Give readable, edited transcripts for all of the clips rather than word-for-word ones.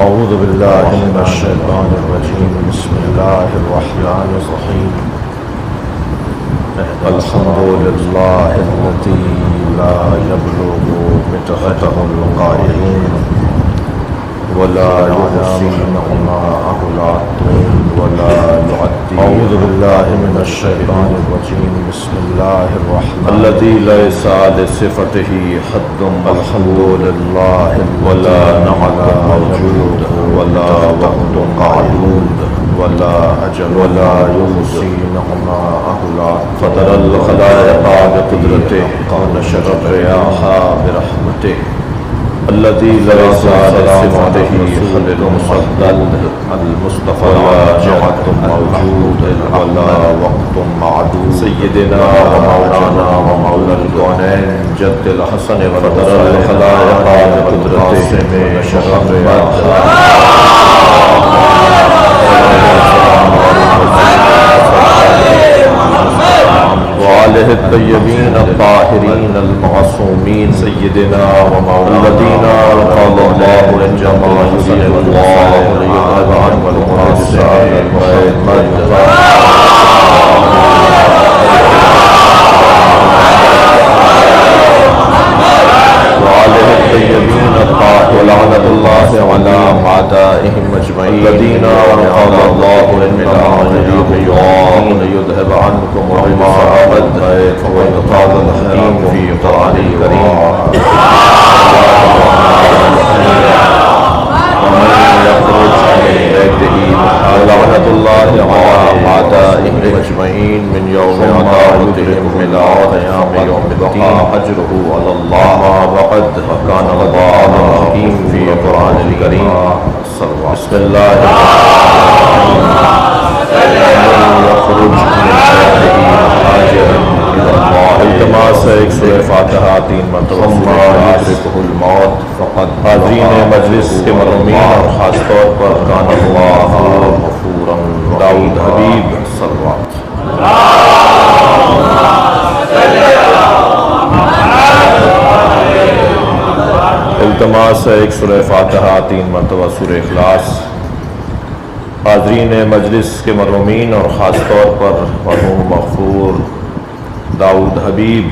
أعوذ بالله من الشيطان الرجيم بسم الله الرحمن الرحيم الحمد لله الذي لا يبلغ مدحته القائلون ولا يحصي نعماءه العاطون ولا يعدي. أعوذ بالله من الشيطان الرجيم بسم الله الرحمن الذي ليس لصفته حد الحمد لله ولا نعت موجود ولا وقت معدود ولا أجل ولا يحصي نعماءه العاطون. فطر الخلائق بقدرته ونشر الرياح برحمته الذي ليس لصفته حد مسدد المصطفى جهة موجود ولا وقت معدود. سيدنا ومولانا ومولى الكونين جد الحسن وفطر الخلائق بقدرته ونشر الرياح وآله الطيبين الطاهرين المعصومين سيدنا ومولانا الذين قال الله إنما يريد الله ليذهب عنكم الرجس أهل البيت وآله الطيبين الطاهرين ولعنة الله على أعدائهم أجمعين الذين قال الله إنما يريد الله ليذهب عنكم الرجس أهل البيت وقال الحكيم في قرآن الكريم ومن يخرج من بيته لعنة الله على أعدائهم أجمعين من يوم عداوتهم إلى قيام يوم الدين أجره على الله وقد كان الله الحكيم في قرآن الكريم. بسم الله الرحمن الرحيم يخرج من بيته مهاجرا إلى الله التماس ایک سورہ فاتحہ 3 مرتبہ يدركه الموت فقد. حاضرین مجلس کے مرحومین اور خاص طور پر کان اللہ غفورا داؤد حبیب صلوات التماس ہے ایک سورہ فاتحہ 3 مرتبہ سورہ اخلاص. حاضرین مجلس کے مرحومین اور خاص طور پر مرحوم مغفور داؤد حبیب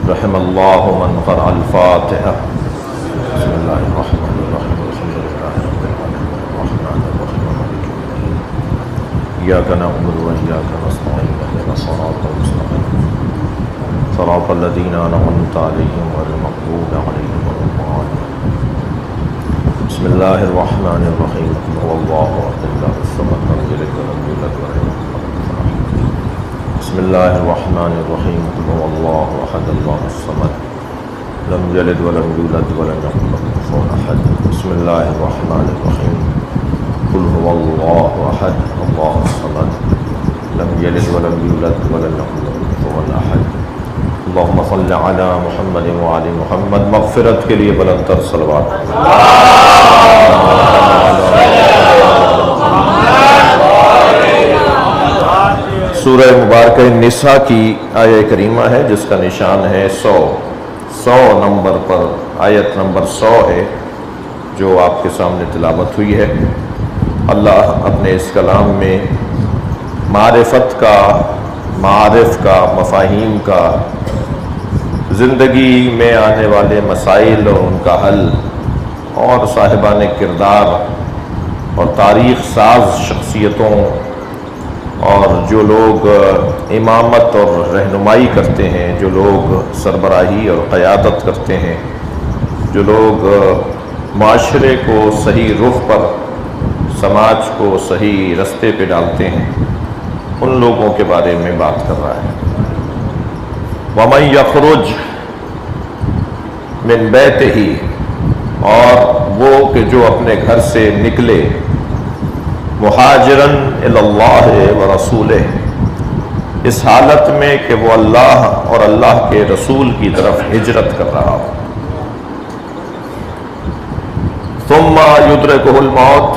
رحم اللہ من قرأ الفاتحہ. بسم اللہ الرحمن الرحیم الحمد للہ رب العالمین الرحمن الرحیم مالک یوم الدین ایاک نعبد و ایاک نستعین اهدنا الصراط المستقیم صراط الذین انعمت علیہم غیر المغضوب علیہم ولا الضالین. بسم اللہ الرحمن الرحیم قل هو اللہ احد اللہ الصمد لم یلد ولم یولد ولم یکن له کفوا احد. بسم اللہ الرحمن الرحیم قل هو اللہ احد اللہ الصمد لم یلد ولم یولد ولم یکن له کفوا احد. بسم اللہ الرحمن الرحیم قل هو اللہ احد اللہ الصمد لم یلد ولم یولد ولم یکن له کفوا احد. اللہم صل علی محمد وعلی محمد. مغفرت کے لیے بلند تر صلوات. سورہ مبارکہ نساء کی آیہ کریمہ ہے جس کا نشان ہے 100 نمبر پر آیت نمبر 100 ہے جو آپ کے سامنے تلاوت ہوئی ہے. اللہ اپنے اس کلام میں معرفت کا، معارف کا، مفاہیم کا، زندگی میں آنے والے مسائل اور ان کا حل اور صاحبان کردار اور تاریخ ساز شخصیتوں اور جو لوگ امامت اور رہنمائی کرتے ہیں، جو لوگ سربراہی اور قیادت کرتے ہیں، جو لوگ معاشرے کو صحیح رخ پر، سماج کو صحیح رستے پہ ڈالتے ہیں، ان لوگوں کے بارے میں بات کر رہا ہے. وَمَن يَخْرُجْ مِن بَيْتِهِ، اور وہ کہ جو اپنے گھر سے نکلے، مہاجراً الی اللہ ورسولہ، اس حالت میں کہ وہ اللہ اور اللہ کے رسول کی طرف ہجرت کر رہا ہو. ثم یدرکہ الموت،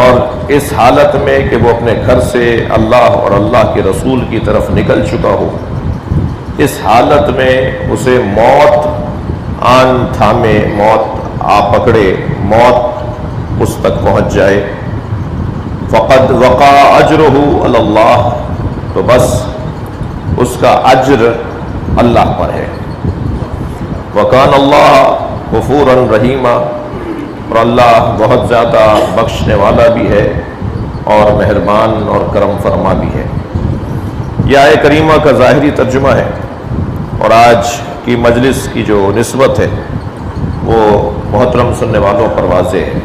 اور اس حالت میں کہ وہ اپنے گھر سے اللہ اور اللہ کے رسول کی طرف نکل چکا ہو، اس حالت میں اسے موت آن تھامے، موت آ پکڑے، موت اس تک پہنچ جائے، فقد وقع اجرہ علی اللہ، تو بس اس کا اجر اللہ پر ہے۔ وکان اللہ غفورا رحیما، اور اللہ بہت زیادہ بخشنے والا بھی ہے اور مہربان اور کرم فرما بھی ہے۔ یہ آیہ کریمہ کا ظاہری ترجمہ ہے، اور آج کی مجلس کی جو نسبت ہے وہ محترم سننے والوں پر واضح ہے۔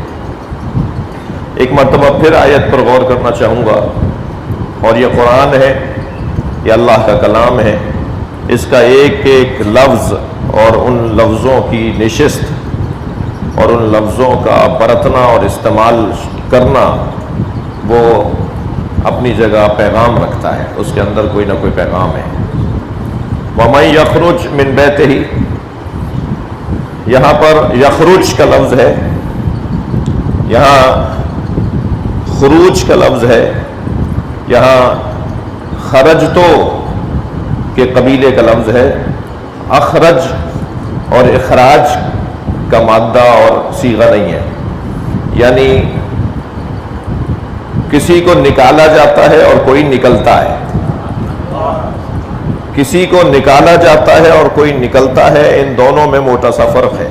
ایک مرتبہ پھر آیت پر غور کرنا چاہوں گا، اور یہ قرآن ہے، یہ اللہ کا کلام ہے، اس کا ایک ایک لفظ اور ان لفظوں کی نشست اور ان لفظوں کا برتنا اور استعمال کرنا، وہ اپنی جگہ پیغام رکھتا ہے، اس کے اندر کوئی نہ کوئی پیغام ہے۔ وَمَن يَخْرُجْ مِن بَيْتِهِ، یہاں پر یخرج کا لفظ ہے، یہاں خروج کا لفظ ہے، یہاں خرجتو کے قبیلے کا لفظ ہے۔ اخرج اور اخراج کا مادہ اور صیغہ نہیں ہے، یعنی کسی کو نکالا جاتا ہے اور کوئی نکلتا ہے، کسی کو نکالا جاتا ہے اور کوئی نکلتا ہے، ان دونوں میں موٹا سا فرق ہے۔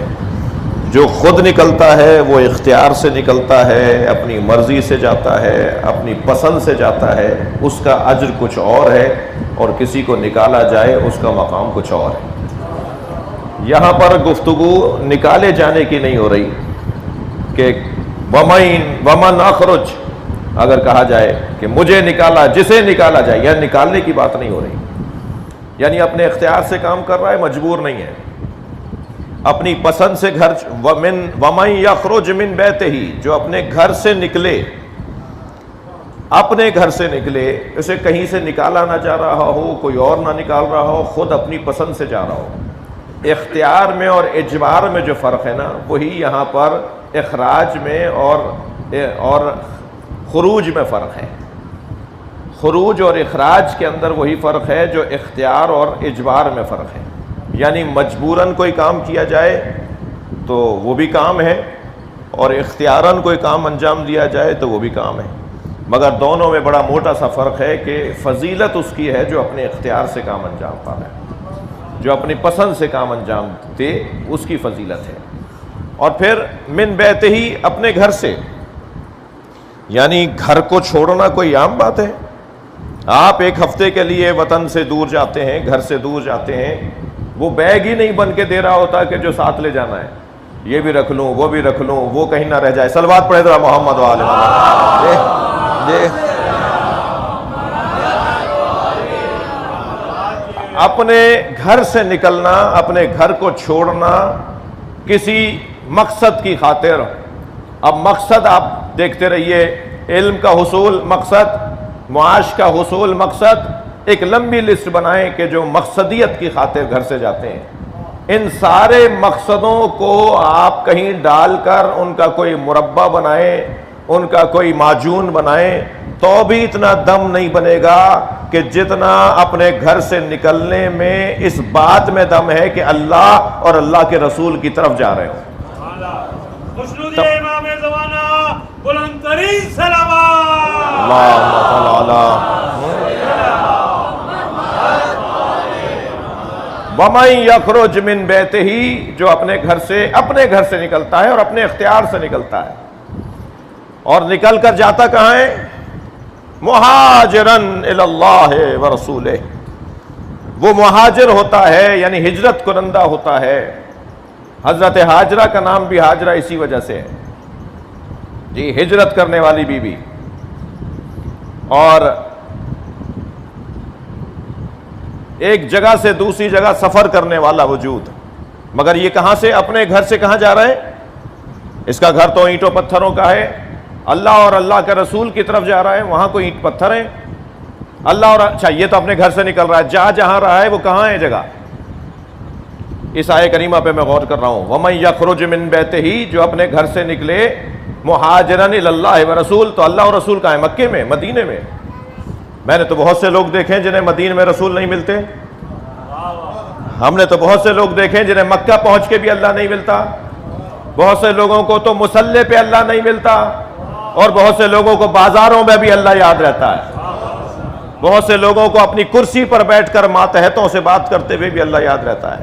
جو خود نکلتا ہے وہ اختیار سے نکلتا ہے، اپنی مرضی سے جاتا ہے، اپنی پسند سے جاتا ہے، اس کا اجر کچھ اور ہے، اور کسی کو نکالا جائے اس کا مقام کچھ اور ہے۔ یہاں پر گفتگو نکالے جانے کی نہیں ہو رہی کہ ومن اخرج، اگر کہا جائے کہ مجھے نکالا، جسے نکالا جائے، یا نکالنے کی بات نہیں ہو رہی، یعنی اپنے اختیار سے کام کر رہا ہے، مجبور نہیں ہے، اپنی پسند سے گھر۔ ومن یخرج من بیتہ، جو اپنے گھر سے نکلے، اپنے گھر سے نکلے، اسے کہیں سے نکالا نہ جا رہا ہو، کوئی اور نہ نکال رہا ہو، خود اپنی پسند سے جا رہا ہو۔ اختیار میں اور اجبار میں جو فرق ہے نا، وہی یہاں پر اخراج میں اور خروج میں فرق ہے۔ خروج اور اخراج کے اندر وہی فرق ہے جو اختیار اور اجبار میں فرق ہے، یعنی مجبوراً کوئی کام کیا جائے تو وہ بھی کام ہے، اور اختیاراً کوئی کام انجام دیا جائے تو وہ بھی کام ہے، مگر دونوں میں بڑا موٹا سا فرق ہے کہ فضیلت اس کی ہے جو اپنے اختیار سے کام انجام پا رہا ہے، جو اپنی پسند سے کام انجام دے، اس کی فضیلت ہے۔ اور پھر من بیتہ ہی، اپنے گھر سے، یعنی گھر کو چھوڑنا کوئی عام بات ہے؟ آپ ایک ہفتے کے لیے وطن سے دور جاتے ہیں، گھر سے دور جاتے ہیں، وہ بیگ ہی نہیں بن کے دے رہا ہوتا کہ جو ساتھ لے جانا ہے، یہ بھی رکھ لوں، وہ بھی رکھ لوں، وہ کہیں نہ رہ جائے۔ صلوات پڑھے ذرا محمد و آل محمد۔ اپنے گھر سے نکلنا، اپنے گھر کو چھوڑنا کسی مقصد کی خاطر۔ اب مقصد آپ دیکھتے رہیے، علم کا حصول مقصد، معاش کا حصول مقصد، ایک لمبی لسٹ بنائیں کہ جو مقصدیت کی خاطر گھر سے جاتے ہیں، ان سارے مقصدوں کو آپ کہیں ڈال کر ان کا کوئی مربع بنائیں، ان کا کوئی معجون بنائیں، تو بھی اتنا دم نہیں بنے گا کہ جتنا اپنے گھر سے نکلنے میں اس بات میں دم ہے کہ اللہ اور اللہ کے رسول کی طرف جا رہے ہو۔ امام زمانہ بلند ترین صلوات اللہم ومن یخرج من بیتہ، جو اپنے گھر سے نکلتا ہے اور اپنے اختیار سے نکلتا ہے، اور نکل کر جاتا کہاں ہے؟ مہاجرن الی اللہ ورسولہ، وہ مہاجر ہوتا ہے، یعنی ہجرت کنندہ ہوتا ہے۔ حضرت ہاجرہ کا نام بھی ہاجرہ اسی وجہ سے ہے، جی، ہجرت کرنے والی بی بی۔ اور ایک جگہ سے دوسری جگہ سفر کرنے والا وجود، مگر یہ کہاں سے، اپنے گھر سے کہاں جا رہا ہے؟ اس کا گھر تو اینٹوں پتھروں کا ہے، اللہ اور اللہ کے رسول کی طرف جا رہا ہے، وہاں کوئی اینٹ پتھر ہیں؟ اللہ اور اچھا، یہ تو اپنے گھر سے نکل رہا ہے، جہاں رہا ہے وہ کہاں ہے جگہ؟ اس آیہ کریمہ پہ میں غور کر رہا ہوں۔ وَمَن يَخْرُجْ مِن بَيْتِهِ، جو اپنے گھر سے نکلے، مہاجرن الی اللہ ورسول، تو اللہ اور رسول کہاں ہے؟ مکے میں، مدینے میں۔ میں نے تو بہت سے لوگ دیکھے جنہیں مدینے میں رسول نہیں ملتے، ہم نے تو بہت سے لوگ دیکھے جنہیں مکہ پہنچ کے بھی اللہ نہیں ملتا، بہت سے لوگوں کو تو مصلی پہ اللہ نہیں ملتا، اور بہت سے لوگوں کو بازاروں میں بھی اللہ یاد رہتا ہے، بہت سے لوگوں کو اپنی کرسی پر بیٹھ کر ماتحتوں سے بات کرتے ہوئے بھی اللہ یاد رہتا ہے،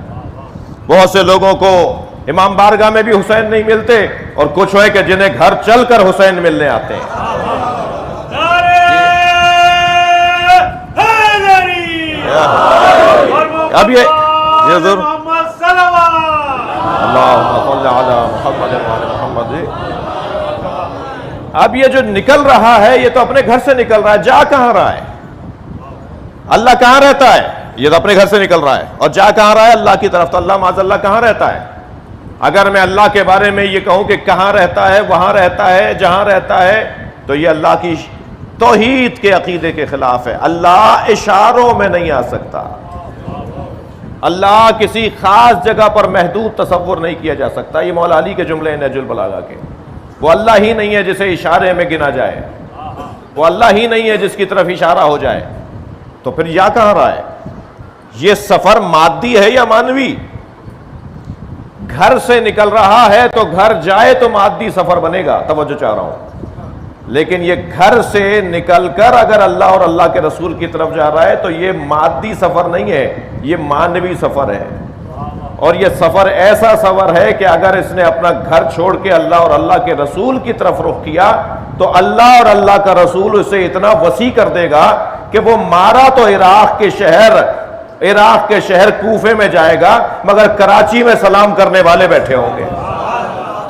بہت سے لوگوں کو امام بارگاہ میں بھی حسین نہیں ملتے، اور کچھ ہوئے کہ جنہیں گھر چل کر حسین ملنے آتے ہیں۔ اب یہ ضرور اب یہ جو نکل رہا ہے یہ تو اپنے گھر سے نکل رہا ہے، جا کہاں رہا ہے؟ اللہ کہاں رہتا ہے؟ یہ تو اپنے گھر سے نکل رہا ہے، اور جا کہاں رہا ہے؟ اللہ کی طرف۔ تو اللہ معاذ اللہ کہاں رہتا ہے؟ اگر میں اللہ کے بارے میں یہ کہوں کہ کہاں رہتا ہے، وہاں رہتا ہے، جہاں رہتا ہے، تو یہ اللہ کی توحید کے عقیدے کے خلاف ہے۔ اللہ اشاروں میں نہیں آ سکتا، اللہ کسی خاص جگہ پر محدود تصور نہیں کیا جا سکتا۔ یہ مولا علی کے جملے نہج البلاغہ کے، وہ اللہ ہی نہیں ہے جسے اشارے میں گنا جائے، وہ اللہ ہی نہیں ہے جس کی طرف اشارہ ہو جائے۔ تو پھر یا کہاں رہا ہے؟ یہ سفر مادی ہے یا مانوی؟ گھر سے نکل رہا ہے تو گھر جائے تو مادی سفر بنے گا، توجہ چاہ رہا ہوں، لیکن یہ گھر سے نکل کر اگر اللہ اور اللہ کے رسول کی طرف جا رہا ہے تو یہ مادی سفر نہیں ہے، یہ مانوی سفر ہے۔ اور یہ سفر ایسا سفر ہے کہ اگر اس نے اپنا گھر چھوڑ کے اللہ اور اللہ کے رسول کی طرف رخ کیا تو اللہ اور اللہ کا رسول اسے اتنا وسیع کر دے گا کہ وہ مارا تو عراق کے شہر کوفے میں جائے گا، مگر کراچی میں سلام کرنے والے بیٹھے ہوں گے۔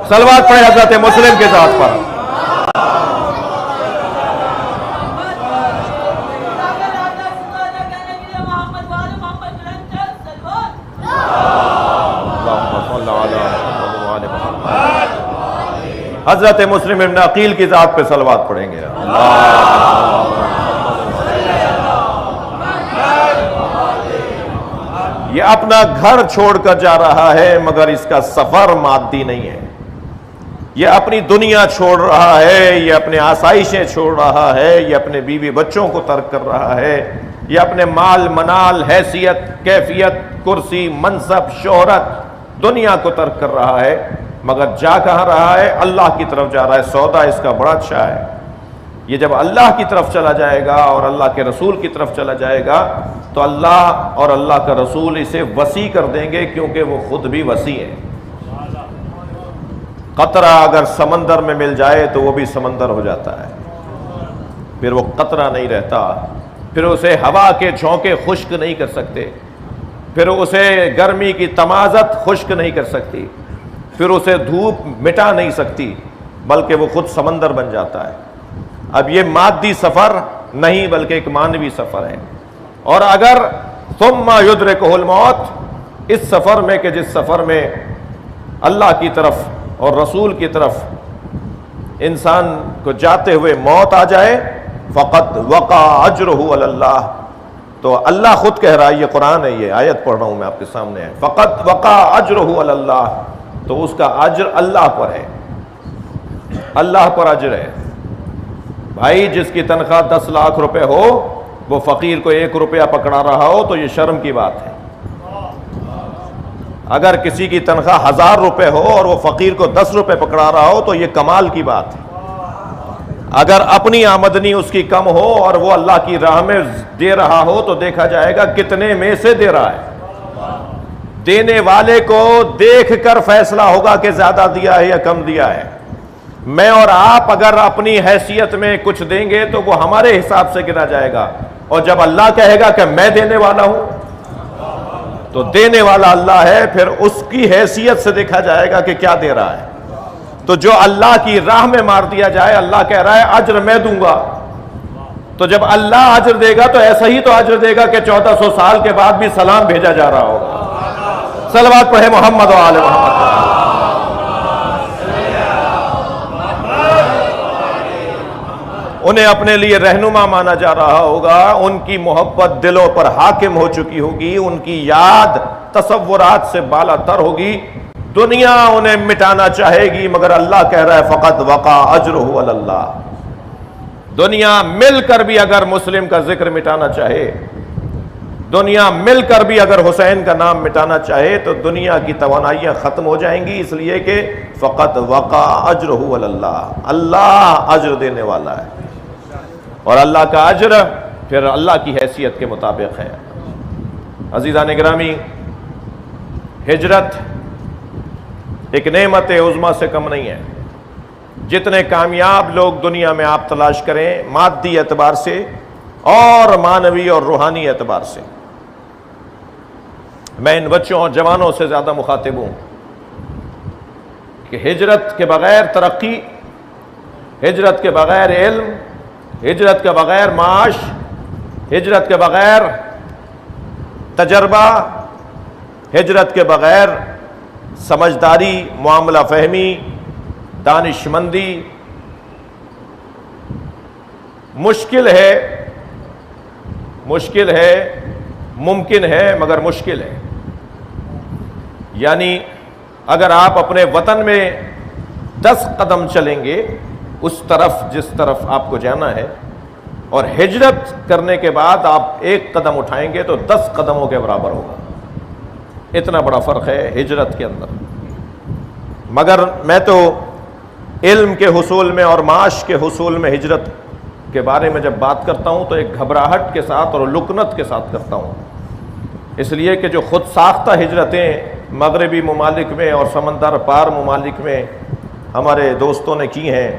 صلوات پڑھیں حضرت مسلم کے ذات پر۔ حضرت مسلم ابن عقیل کی ذات پہ صلوات پڑھیں گے۔ یہ اپنا گھر چھوڑ کر جا رہا ہے مگر اس کا سفر مادی نہیں ہے، یہ اپنی دنیا چھوڑ رہا ہے، یہ اپنے آسائشیں چھوڑ رہا ہے، یہ اپنے بیوی بچوں کو ترک کر رہا ہے، یہ اپنے مال منال حیثیت کیفیت کرسی منصب شہرت دنیا کو ترک کر رہا ہے، مگر جا کہاں رہا ہے؟ اللہ کی طرف جا رہا ہے۔ سودا اس کا بڑا اچھا ہے، یہ جب اللہ کی طرف چلا جائے گا اور اللہ کے رسول کی طرف چلا جائے گا تو اللہ اور اللہ کا رسول اسے وسیع کر دیں گے، کیونکہ وہ خود بھی وسیع ہے۔ قطرہ اگر سمندر میں مل جائے تو وہ بھی سمندر ہو جاتا ہے، پھر وہ قطرہ نہیں رہتا، پھر اسے ہوا کے جھونکے خشک نہیں کر سکتے، پھر اسے گرمی کی تمازت خشک نہیں کر سکتی، پھر اسے دھوپ مٹا نہیں سکتی، بلکہ وہ خود سمندر بن جاتا ہے۔ اب یہ مادی سفر نہیں بلکہ ایک مانوی سفر ہے۔ اور اگر ثم یدرکہ الموت، اس سفر میں کہ جس سفر میں اللہ کی طرف اور رسول کی طرف انسان کو جاتے ہوئے موت آ جائے، فقط وقع اجرہ علی اللہ، تو اللہ خود کہہ رہا ہے، یہ قرآن ہے، یہ آیت پڑھ رہا ہوں میں آپ کے سامنے ہے، فقط وقع اجرہ علی اللہ، تو اس کا اجر اللہ پر ہے، اللہ پر اجر ہے۔ بھائی جس کی تنخواہ 10 لاکھ روپے ہو وہ فقیر کو 1 روپیہ پکڑا رہا ہو تو یہ شرم کی بات ہے۔ اگر کسی کی تنخواہ 1000 روپے ہو اور وہ فقیر کو 10 روپے پکڑا رہا ہو تو یہ کمال کی بات ہے۔ اگر اپنی آمدنی اس کی کم ہو اور وہ اللہ کی راہ میں دے رہا ہو تو دیکھا جائے گا کتنے میں سے دے رہا ہے۔ دینے والے کو دیکھ کر فیصلہ ہوگا کہ زیادہ دیا ہے یا کم دیا ہے۔ میں اور آپ اگر اپنی حیثیت میں کچھ دیں گے تو وہ ہمارے حساب سے گنا جائے گا، اور جب اللہ کہے گا کہ میں دینے والا ہوں تو دینے والا اللہ ہے، پھر اس کی حیثیت سے دیکھا جائے گا کہ کیا دے رہا ہے۔ تو جو اللہ کی راہ میں مار دیا جائے، اللہ کہہ رہا ہے اجر میں دوں گا، تو جب اللہ اجر دے گا تو ایسا ہی تو اجر دے گا کہ 1400 سال کے بعد بھی سلام بھیجا جا رہا ہوگا۔ صلوات پڑھے محمد و آل محمد۔ انہیں اپنے لیے رہنما مانا جا رہا ہوگا، ان کی محبت دلوں پر حاکم ہو چکی ہوگی، ان کی یاد تصورات سے بالا تر ہوگی، دنیا انہیں مٹانا چاہے گی مگر اللہ کہہ رہا ہے فقط وقع اجرہ علی اللہ۔ دنیا مل کر بھی اگر مسلم کا ذکر مٹانا چاہے، دنیا مل کر بھی اگر حسین کا نام مٹانا چاہے تو دنیا کی توانائیاں ختم ہو جائیں گی، اس لیے کہ فقط وقع اجرہ علی اللہ، اللہ اجر دینے والا ہے، اور اللہ کا اجر پھر اللہ کی حیثیت کے مطابق ہے۔ عزیزان گرامی، ہجرت ایک نعمت عظمیٰ سے کم نہیں ہے۔ جتنے کامیاب لوگ دنیا میں آپ تلاش کریں، مادی اعتبار سے اور معنوی اور روحانی اعتبار سے، میں ان بچوں اور جوانوں سے زیادہ مخاطب ہوں کہ ہجرت کے بغیر ترقی، ہجرت کے بغیر علم، ہجرت کے بغیر معاش، ہجرت کے بغیر تجربہ، ہجرت کے بغیر سمجھداری، معاملہ فہمی، دانش مندی مشکل ہے، ممکن ہے مگر مشکل ہے۔ یعنی اگر آپ اپنے وطن میں 10 قدم چلیں گے اس طرف جس طرف آپ کو جانا ہے، اور ہجرت کرنے کے بعد آپ 1 قدم اٹھائیں گے تو 10 قدموں کے برابر ہوگا۔ اتنا بڑا فرق ہے ہجرت کے اندر۔ مگر میں تو علم کے حصول میں اور معاش کے حصول میں ہجرت کے بارے میں جب بات کرتا ہوں تو ایک گھبراہٹ کے ساتھ اور لکنت کے ساتھ کرتا ہوں، اس لیے کہ جو خود ساختہ ہجرتیں مغربی ممالک میں اور سمندر پار ممالک میں ہمارے دوستوں نے کی ہیں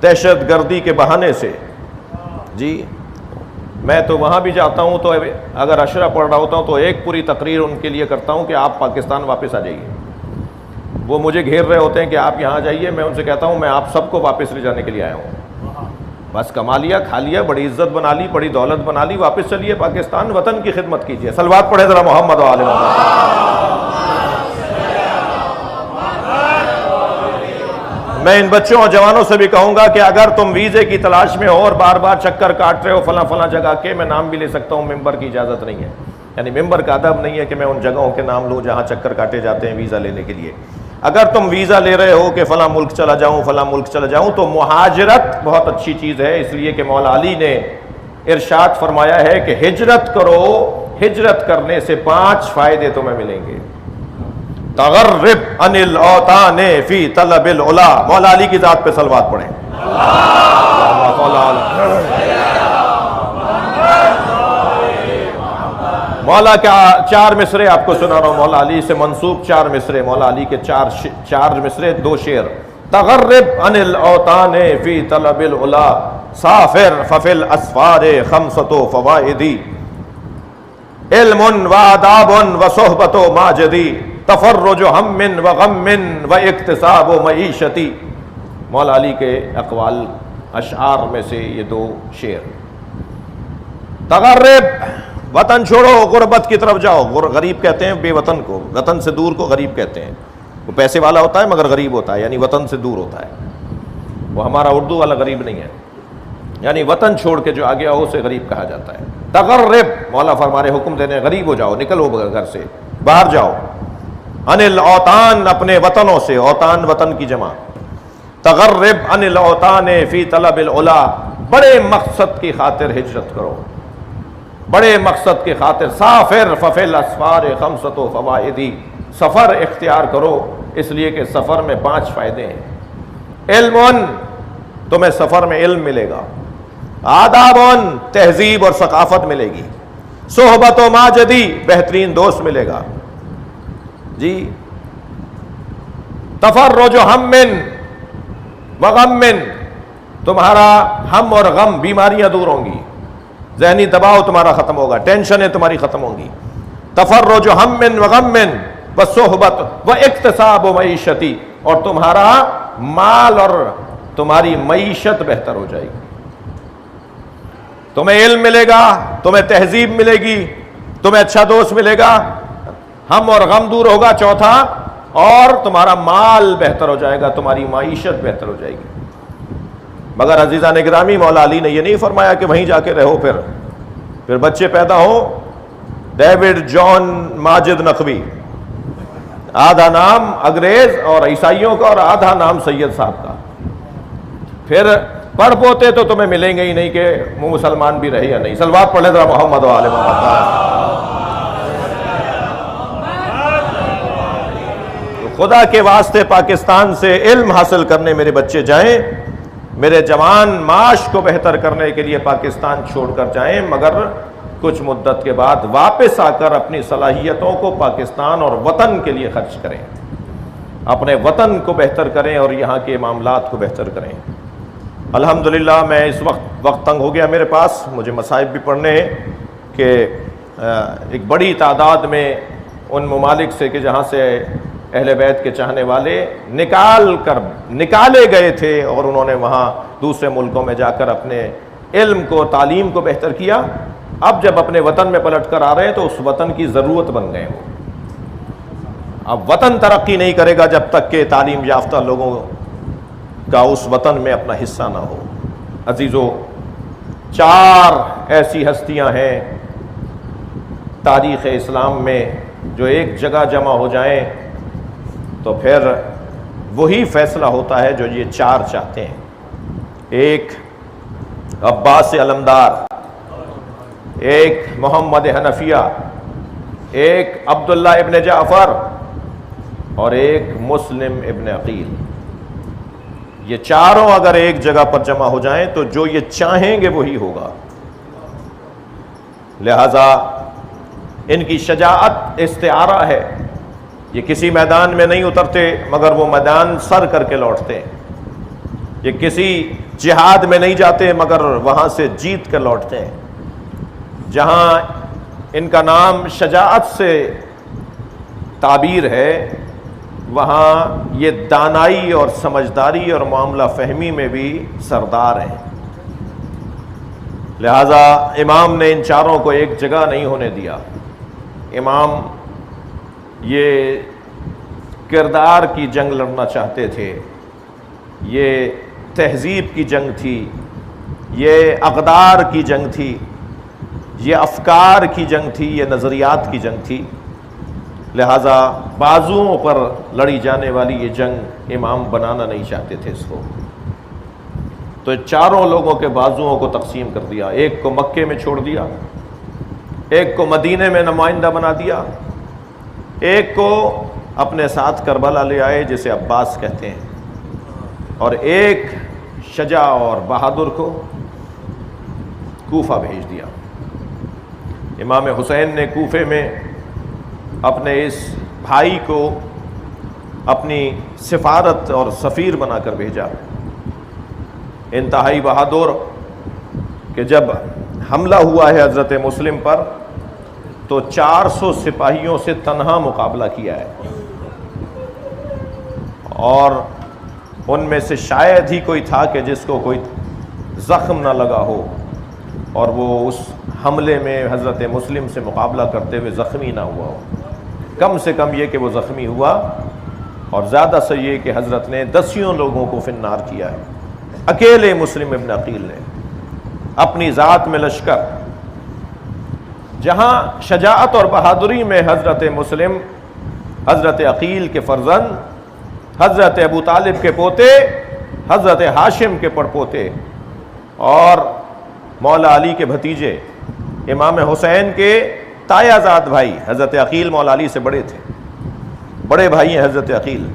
دہشت گردی کے بہانے سے، جی میں تو وہاں بھی جاتا ہوں تو اگر اشرا پڑھ رہا ہوتا ہوں تو ایک پوری تقریر ان کے لیے کرتا ہوں کہ آپ پاکستان واپس آ جائیے۔ وہ مجھے گھیر رہے ہوتے ہیں کہ آپ یہاں جائیے، میں ان سے کہتا ہوں میں آپ سب کو واپس لے جانے کے لیے آیا ہوں، بس کما لیا، کھا لیا، بڑی عزت بنا لی، بڑی دولت بنا لی، واپس چلیے پاکستان، وطن کی خدمت کیجیے۔ صلوات پڑھے ذرا محمد و آل محمد۔ میں ان بچوں اور جوانوں سے بھی کہوں گا کہ اگر تم ویزے کی تلاش میں ہو اور بار بار چکر کاٹ رہے ہو فلاں جگہ کے، میں نام بھی لے سکتا ہوں، ممبر کی اجازت نہیں ہے، یعنی ممبر کا ادب نہیں ہے کہ میں ان جگہوں کے نام لوں جہاں چکر کاٹے جاتے ہیں ویزا لینے کے لیے۔ اگر تم ویزا لے رہے ہو کہ فلاں ملک چلا جاؤں فلاں ملک چلا جاؤں تو مہاجرت بہت اچھی چیز ہے، اس لیے کہ مولا علی نے ارشاد فرمایا ہے کہ ہجرت کرو، ہجرت کرنے سے 5 فائدے تمہیں ملیں گے۔ تغرب عن الاوطان فی طلب العلا، مولا علی کی ذات پہ صلوات پڑھیں۔ مولا کا 4 مصرے آپ کو سنا رہا ہوں، مولا علی سے منسوب 4 مصرے، مولا علی کے 4 مصرے 2 شعر۔ تغرب عن الاوطان فی طلب العلا، سافر ففی الاسفار 5 فوائد، علم و آداب و صحبت و ماجدی، تفرج ہم و غم و اکتساب و معیشتی۔ مولا علی کے اقوال اشعار میں سے یہ 2 شعر۔ تغرب، وطن چھوڑو، غربت کی طرف جاؤ۔ غریب کہتے ہیں بے وطن کو، وطن سے دور کو غریب کہتے ہیں۔ وہ پیسے والا ہوتا ہے مگر غریب ہوتا ہے، یعنی وطن سے دور ہوتا ہے، وہ ہمارا اردو والا غریب نہیں ہے، یعنی وطن چھوڑ کے جو آ گیا ہو اسے غریب کہا جاتا ہے۔ تغرب، مولا فرمارے حکم دینے غریب ہو جاؤ، نکلو گھر سے باہر جاؤ۔ عن الاوطان، اپنے وطنوں سے، اوطان وطن کی جمع۔ تغرب عن الاوطان فی طلب العلا، بڑے مقصد کی خاطر ہجرت کرو، بڑے مقصد کی خاطر۔ سافر ففی الاسفار 5 فوائد، سفر اختیار کرو، اس لیے کہ سفر میں 5 فائدے ہیں۔ علم، تمہیں سفر میں علم ملے گا۔ آداب، تہذیب اور ثقافت ملے گی۔ صحبت و ماجدی، بہترین دوست ملے گا، جی۔ تفرج ہم و غم، تمہارا ہم اور غم، بیماریاں دور ہوں گی، ذہنی دباؤ تمہارا ختم ہوگا، ٹینشنیں تمہاری ختم ہوں گی۔ تفرج ہم و غم و صحبت و اکتساب و معیشتی، اور تمہارا مال اور تمہاری معیشت بہتر ہو جائے گی۔ تمہیں علم ملے گا، تمہیں تہذیب ملے گی، تمہیں اچھا دوست ملے گا، ہم اور غم دور ہوگا، چوتھا، اور تمہارا مال بہتر ہو جائے گا، تمہاری معیشت بہتر ہو جائے گی۔ مگر عزیزان گرامی، مولا علی نے یہ نہیں فرمایا کہ وہیں جا کے رہو، پھر بچے پیدا ہو ڈیوڈ جان ماجد نقوی، آدھا نام انگریز اور عیسائیوں کا اور آدھا نام سید صاحب کا، پھر پڑھ پوتے تو تمہیں ملیں گے ہی نہیں کہ وہ مسلمان بھی رہے یا نہیں. صلوات پڑھ لیں ذرا محمد و آل محمد. تو خدا کے واسطے پاکستان سے علم حاصل کرنے میرے بچے جائیں, میرے جوان معاش کو بہتر کرنے کے لیے پاکستان چھوڑ کر جائیں, مگر کچھ مدت کے بعد واپس آ کر اپنی صلاحیتوں کو پاکستان اور وطن کے لیے خرچ کریں, اپنے وطن کو بہتر کریں اور یہاں کے معاملات کو بہتر کریں. الحمدللہ میں اس وقت تنگ ہو گیا میرے پاس, مجھے مصائب بھی پڑھنے ہیں کہ ایک بڑی تعداد میں ان ممالک سے کہ جہاں سے اہل بیت کے چاہنے والے نکالے گئے تھے اور انہوں نے وہاں دوسرے ملکوں میں جا کر اپنے علم کو, تعلیم کو بہتر کیا, اب جب اپنے وطن میں پلٹ کر آ رہے ہیں تو اس وطن کی ضرورت بن گئے وہ. اب وطن ترقی نہیں کرے گا جب تک کہ تعلیم یافتہ لوگوں کا اس وطن میں اپنا حصہ نہ ہو. عزیزو, 4 ایسی ہستیاں ہیں تاریخ اسلام میں جو ایک جگہ جمع ہو جائیں تو پھر وہی فیصلہ ہوتا ہے جو یہ 4 چاہتے ہیں. ایک عباس علمدار, ایک محمد حنفیہ, ایک عبداللہ ابن جعفر اور ایک مسلم ابن عقیل. یہ چاروں اگر ایک جگہ پر جمع ہو جائیں تو جو یہ چاہیں گے وہی ہوگا. لہذا ان کی شجاعت استعارہ ہے, یہ کسی میدان میں نہیں اترتے مگر وہ میدان سر کر کے لوٹتے ہیں. یہ کسی جہاد میں نہیں جاتے مگر وہاں سے جیت کر لوٹتے ہیں. جہاں ان کا نام شجاعت سے تعبیر ہے وہاں یہ دانائی اور سمجھداری اور معاملہ فہمی میں بھی سردار ہیں. لہذا امام نے ان چاروں کو ایک جگہ نہیں ہونے دیا. امام یہ کردار کی جنگ لڑنا چاہتے تھے, یہ تہذیب کی جنگ تھی, یہ اقدار کی جنگ تھی, یہ افکار کی جنگ تھی, یہ نظریات کی جنگ تھی. لہذا بازوؤں پر لڑی جانے والی یہ جنگ امام بنانا نہیں چاہتے تھے اس کو. تو چاروں لوگوں کے بازوؤں کو تقسیم کر دیا. ایک کو مکے میں چھوڑ دیا, ایک کو مدینے میں نمائندہ بنا دیا, ایک کو اپنے ساتھ کربلا لے آئے جسے عباس کہتے ہیں, اور ایک شجاع اور بہادر کو کوفہ بھیج دیا. امام حسین نے کوفے میں اپنے اس بھائی کو اپنی سفارت اور سفیر بنا کر بھیجا. انتہائی بہادر کہ جب حملہ ہوا ہے حضرت مسلم پر تو 400 سپاہیوں سے تنہا مقابلہ کیا ہے, اور ان میں سے شاید ہی کوئی تھا کہ جس کو کوئی زخم نہ لگا ہو اور وہ اس حملے میں حضرت مسلم سے مقابلہ کرتے ہوئے زخمی نہ ہوا ہو. کم سے کم یہ کہ وہ زخمی ہوا, اور زیادہ سے یہ کہ حضرت نے 10 لوگوں کو فی النار کیا ہے. اکیلے مسلم ابن عقیل نے اپنی ذات میں لشکر. جہاں شجاعت اور بہادری میں حضرت مسلم, حضرت عقیل کے فرزند, حضرت ابو طالب کے پوتے, حضرت ہاشم کے پڑپوتے اور مولا علی کے بھتیجے, امام حسین کے تایا زاد بھائی. حضرت عقیل مولا علی سے بڑے تھے, بڑے بھائی ہیں حضرت عقیل.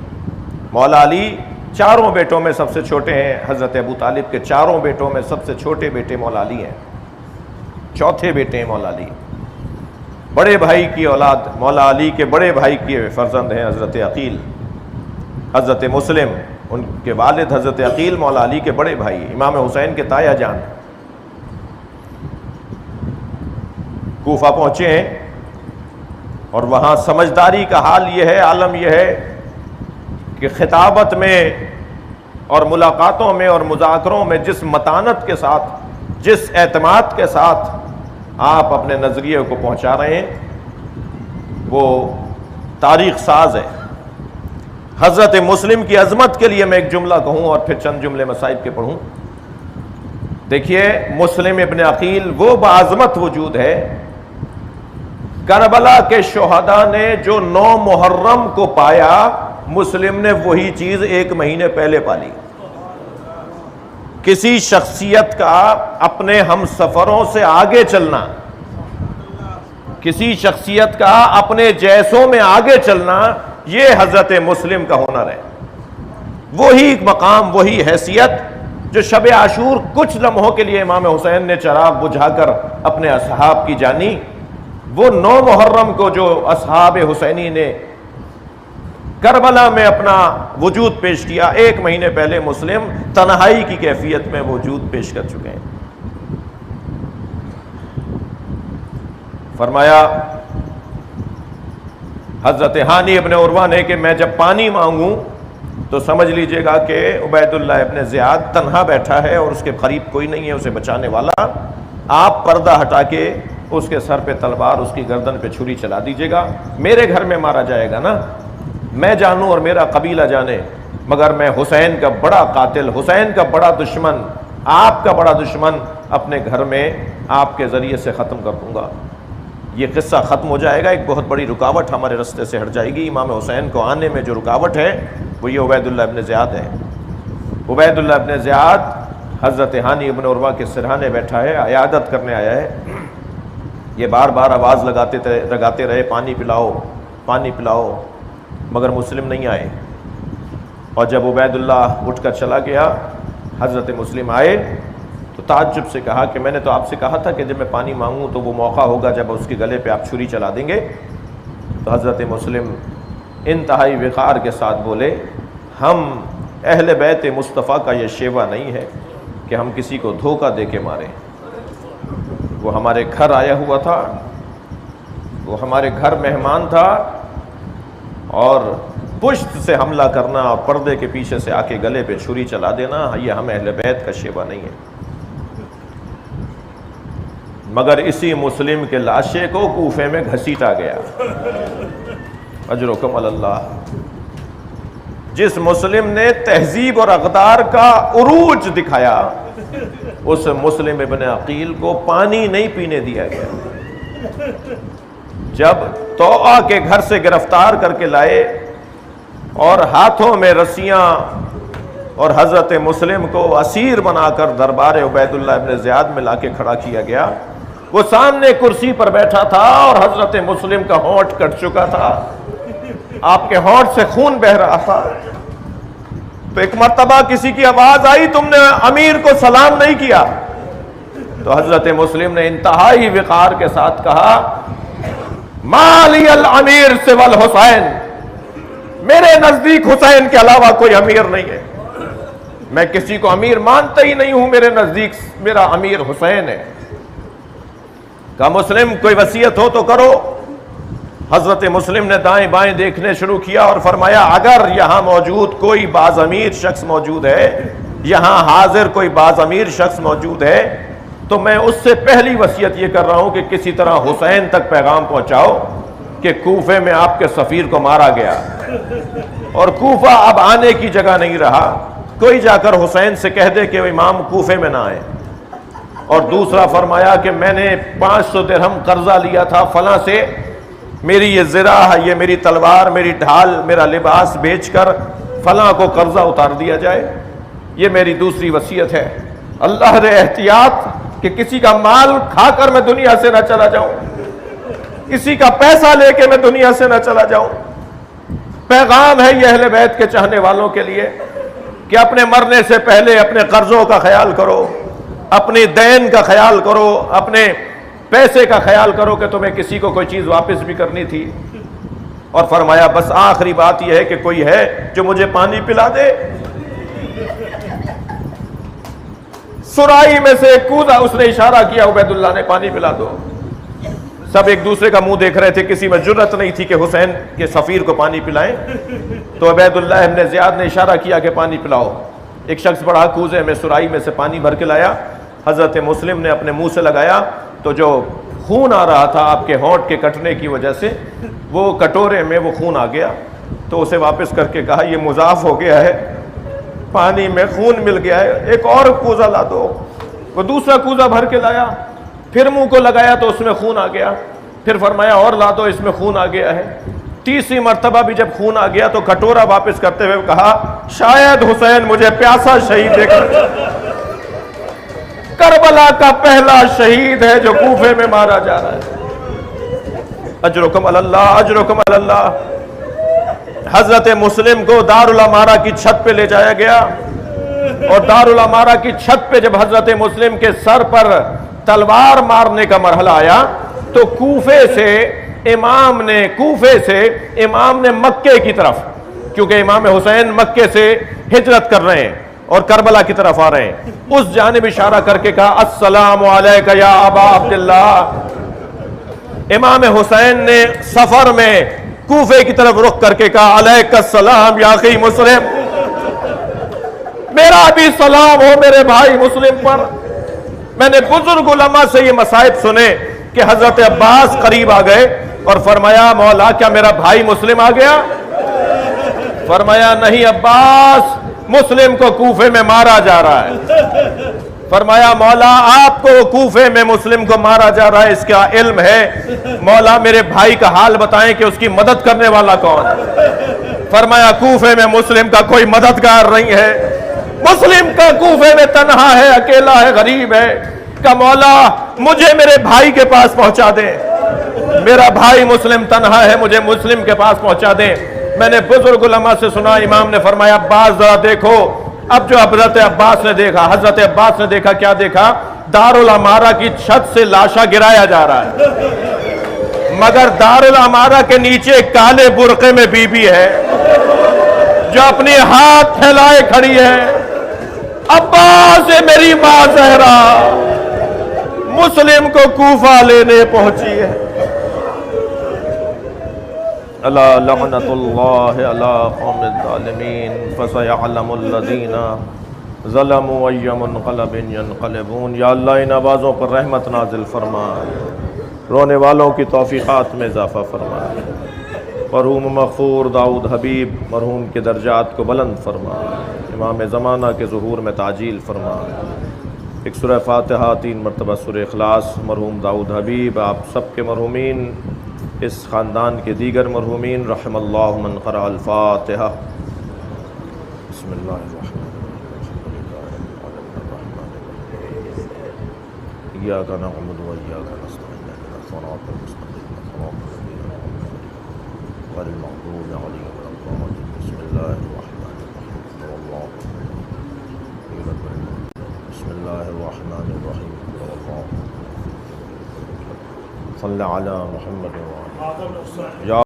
مولا علی 4 بیٹوں میں سب سے چھوٹے ہیں. حضرت ابو طالب کے 4 بیٹوں میں سب سے چھوٹے بیٹے مولا علی ہیں, 4تھے بیٹے ہیں مولا علی. بڑے بھائی کی اولاد, مولا علی کے بڑے بھائی کے فرزند ہیں حضرت عقیل. حضرت مسلم, ان کے والد حضرت عقیل مولا علی کے بڑے بھائی, امام حسین کے تایا جان. کوفہ پہنچے ہیں اور وہاں سمجھداری کا حال یہ ہے, عالم یہ ہے کہ خطابت میں اور ملاقاتوں میں اور مذاکروں میں جس متانت کے ساتھ, جس اعتماد کے ساتھ آپ اپنے نظریے کو پہنچا رہے ہیں وہ تاریخ ساز ہے. حضرت مسلم کی عظمت کے لیے میں ایک جملہ کہوں اور پھر چند جملے مصائب کے پڑھوں. دیکھیے, مسلم ابن عقیل وہ باعظمت وجود ہے. کربلا کے شہداء نے جو 9 محرم کو پایا, مسلم نے وہی چیز 1 مہینے پہلے پالی. کسی شخصیت کا اپنے ہم سفروں سے آگے چلنا، کسی شخصیت کا اپنے جیسوں میں آگے چلنا، یہ حضرت مسلم کا ہنر ہے۔ وہی مقام، وہی حیثیت جو شب عاشور کچھ لمحوں کے لیے امام حسین نے چراغ بجھا کر اپنے اصحاب کی جانی، وہ 9 محرم کو جو اصحاب حسینی نے کربلا میں اپنا وجود پیش کیا، 1 مہینے پہلے مسلم تنہائی کی کیفیت میں وجود پیش کر چکے ہیں۔ فرمایا حضرت ہانی ابن عروہ نے کہ میں جب پانی مانگوں تو سمجھ لیجئے گا کہ عبید اللہ ابن زیاد تنہا بیٹھا ہے اور اس کے قریب کوئی نہیں ہے اسے بچانے والا، آپ پردہ ہٹا کے اس کے سر پہ تلوار، اس کی گردن پہ چھری چلا دیجئے گا، میرے گھر میں مارا جائے گا نا، میں جانوں اور میرا قبیلہ جانے، مگر میں حسین کا بڑا قاتل، حسین کا بڑا دشمن، آپ کا بڑا دشمن اپنے گھر میں آپ کے ذریعے سے ختم کر دوں گا۔ یہ قصہ ختم ہو جائے گا، ایک بہت بڑی رکاوٹ ہمارے رستے سے ہٹ جائے گی۔ امام حسین کو آنے میں جو رکاوٹ ہے وہ یہ عبید اللہ ابن زیاد ہے۔ عبید اللہ ابن زیاد حضرت ہانی ابن عروہ کے سرہانے بیٹھا ہے، عیادت کرنے آیا ہے۔ یہ بار بار آواز لگاتے رہے پانی پلاؤ، پانی پلاؤ، مگر مسلم نہیں آئے۔ اور جب عبید اللہ اٹھ کر چلا گیا، حضرت مسلم آئے تو تعجب سے کہا کہ میں نے تو آپ سے کہا تھا کہ جب میں پانی مانگوں تو وہ موقع ہوگا جب اس کے گلے پہ آپ چھری چلا دیں گے۔ تو حضرت مسلم انتہائی وقار کے ساتھ بولے، ہم اہل بیت مصطفیٰ کا یہ شیوہ نہیں ہے کہ ہم کسی کو دھوکہ دے کے ماریں۔ وہ ہمارے گھر آیا ہوا تھا، وہ ہمارے گھر مہمان تھا، اور پشت سے حملہ کرنا اور پردے کے پیچھے سے آ کے گلے پہ چھری چلا دینا، یہ ہم اہل بیت کا شیوہ نہیں ہے۔ مگر اسی مسلم کے لاشے کو کوفے میں گھسیٹا گیا، اجرکم اللہ۔ جس مسلم نے تہذیب اور اقدار کا عروج دکھایا، اس مسلم ابن عقیل کو پانی نہیں پینے دیا گیا۔ جب توآ کے گھر سے گرفتار کر کے لائے اور ہاتھوں میں رسیاں اور حضرت مسلم کو اسیر بنا کر دربار عبید اللہ ابن زیاد میں لا کے کھڑا کیا گیا، وہ سامنے کرسی پر بیٹھا تھا اور حضرت مسلم کا ہونٹ کٹ چکا تھا، آپ کے ہونٹ سے خون بہ رہا تھا۔ تو ایک مرتبہ کسی کی آواز آئی، تم نے امیر کو سلام نہیں کیا؟ تو حضرت مسلم نے انتہائی وقار کے ساتھ کہا، ما لی الامیر سوى الحسین، میرے نزدیک حسین کے علاوہ کوئی امیر نہیں ہے، میں کسی کو امیر مانتا ہی نہیں ہوں، میرے نزدیک میرا امیر حسین ہے۔ کہا مسلم کوئی وصیت ہو تو کرو۔ حضرت مسلم نے دائیں بائیں دیکھنے شروع کیا اور فرمایا، اگر یہاں موجود کوئی باز امیر شخص موجود ہے، یہاں حاضر کوئی باز امیر شخص موجود ہے، تو میں اس سے پہلی وصیت یہ کر رہا ہوں کہ کسی طرح حسین تک پیغام پہنچاؤ کہ کوفے میں آپ کے سفیر کو مارا گیا اور کوفہ اب آنے کی جگہ نہیں رہا، کوئی جا کر حسین سے کہہ دے کہ امام کوفے میں نہ آئے۔ اور دوسرا فرمایا کہ میں نے 500 درہم قرضہ لیا تھا فلاں سے، میری یہ زرہ، یہ میری تلوار، میری ڈھال، میرا لباس بیچ کر فلاں کو قرضہ اتار دیا جائے، یہ میری دوسری وصیت ہے۔ اللہ دے احتیاط کہ کسی کا مال کھا کر میں دنیا سے نہ چلا جاؤں، کسی کا پیسہ لے کے میں دنیا سے نہ چلا جاؤں۔ پیغام ہے یہ اہل بیت کے چاہنے والوں کے لیے کہ اپنے مرنے سے پہلے اپنے قرضوں کا خیال کرو، اپنی دین کا خیال کرو، اپنے پیسے کا خیال کرو کہ تمہیں کسی کو کوئی چیز واپس بھی کرنی تھی۔ اور فرمایا بس آخری بات یہ ہے کہ کوئی ہے جو مجھے پانی پلا دے۔ سرائی میں سے ایک کوزہ، اس نے اشارہ کیا عبید اللہ نے، پانی پلا دو۔ سب ایک دوسرے کا منہ دیکھ رہے تھے، کسی میں جرت نہیں تھی کہ حسین کے سفیر کو پانی پلائیں۔ تو عبید اللہ ابن زیاد نے اشارہ کیا کہ پانی پلاؤ۔ ایک شخص بڑا کوزے میں سرائی میں سے پانی بھر کے لایا، حضرت مسلم نے اپنے منہ سے لگایا تو جو خون آ رہا تھا آپ کے ہونٹ کے کٹنے کی وجہ سے، وہ کٹورے میں وہ خون آ گیا۔ تو اسے واپس کر کے کہا یہ مضاف ہو گیا ہے، پانی میں خون مل گیا ہے، ایک اور کوزہ لا دو۔ وہ دوسرا کوزہ بھر کے لایا، پھر منہ کو لگایا تو اس میں خون آ گیا، پھر فرمایا اور لا دو، اس میں خون آ گیا ہے۔ تیسری مرتبہ بھی جب خون آ گیا تو کٹورا واپس کرتے ہوئے کہا شاید حسین مجھے پیاسا شہید دیکھ کربلا کا پہلا شہید ہے جو کوفے میں مارا جا رہا ہے. اجرکم اللہ، اجرکم اللہ. حضرت مسلم کو دارالامارہ کی چھت پہ لے جایا گیا، اور دارالامارہ کی چھت پہ جب حضرت مسلم کے سر پر تلوار مارنے کا مرحلہ آیا تو کوفے سے امام نے مکے کی طرف، کیونکہ امام حسین مکے سے ہجرت کر رہے ہیں اور کربلا کی طرف آ رہے ہیں، اس جانب اشارہ کر کے کہا السلام علیکہ یا ابا عبداللہ. امام حسین نے سفر میں کوفے کی طرف رخ کر کے کہا علیکہ السلام یا اخی مسلم، میرا بھی سلام ہو میرے بھائی مسلم پر. میں نے بزرگ علماء سے یہ مصائب سنے کہ حضرت عباس قریب آ گئے اور فرمایا مولا کیا میرا بھائی مسلم آ گیا؟ فرمایا نہیں عباس، مسلم کو کوفے میں مارا جا رہا ہے. فرمایا مولا آپ کو کوفے میں مسلم کو مارا جا رہا ہے، اس کا علم ہے، مولا میرے بھائی کا حال بتائیں کہ اس کی مدد کرنے والا کون ہے؟ فرمایا کوفے میں مسلم کا کوئی مددگار نہیں ہے، مسلم کا کوفے میں تنہا ہے، اکیلا ہے، غریب ہے. کہ مولا مجھے میرے بھائی کے پاس پہنچا دیں، میرا بھائی مسلم تنہا ہے، مجھے مسلم کے پاس پہنچا دیں. میں نے بزرگ علماء سے سنا، امام نے فرمایا عباس ذرا دیکھو. اب جو حضرت عباس نے دیکھا کیا دیکھا؟ دارالامارہ کی چھت سے لاشا گرایا جا رہا ہے، مگر دارالامارہ کے نیچے کالے برقعے میں بی بی ہے جو اپنے ہاتھ پھیلائے کھڑی ہے. عباس میری ماں زہرا مسلم کو کوفہ لینے پہنچی ہے. الا لعنت اللہ علی قوم الظالمین فسیعلم الذین ظلموا ای منقلب ینقلبون. یا اللہ ان آوازوں پر رحمت نازل فرما، رونے والوں کی توفیقات میں اضافہ فرما. مرحوم مغفور داؤد حبیب مرحوم کے درجات کو بلند فرما، امام زمانہ کے ظہور میں تعجیل فرما. ایک سورہ فاتحہ، 3 مرتبہ سورہ اخلاص. مرحوم داؤد حبیب، آپ سب کے مرحومین، اس خاندان کے دیگر مرحومین، رحم اللہ من قرأ الفاتحہ. بسم اللہ الرحمن الرحیم. ایاک نعبد و ایاک نستعین اهدنا الصراط المستقیم صراط الذین انعمت علیہم غیر المغضوب علیہم ولا الضالین. بسم اللہ الرحمن الرحیم. بسم اللہ الرحمن الرحیم. صلی علی محمد.